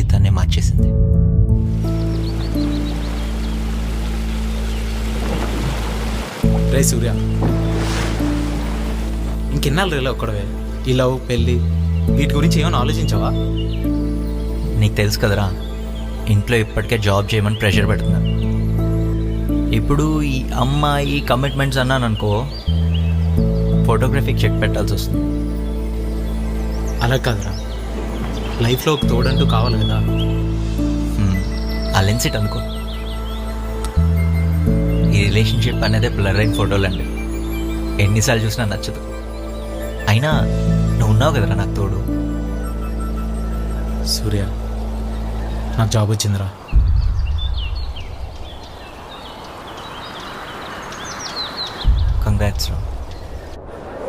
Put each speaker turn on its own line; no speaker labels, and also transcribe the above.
జీవితాన్ని మార్చేసింది.
రే సూర్య, ఇంకెన్నాళ్ళు రేలా ఒక్కడవే? ఈ లవ్, పెళ్ళి వీటి గురించి ఏమైనా ఆలోచించావా?
నీకు తెలుసు కదరా, ఇంట్లో ఇప్పటికే జాబ్ చేయమని ప్రెషర్ పెడుతున్నారు. ఇప్పుడు ఈ అమ్మాయి కమిట్మెంట్స్ అన్నాను అనుకో, ఫోటోగ్రఫీకి చెక్ పెట్టాల్సి వస్తుంది.
అలా కాదురా, లైఫ్లో ఒక తోడంటూ కావాలి కదా.
ఆ లెన్స్ ఇట్ అనుకో. ఈ రిలేషన్షిప్ అనేది బ్లర్ అయిన ఫోటోలండి, ఎన్నిసార్లు చూసినా నచ్చదు. అయినా నువ్వు ఉన్నావు కదరా నాకు తోడు.
సూర్య, నాకు జాబ్ వచ్చిందిరా.
కంగ్రాట్స్ రా.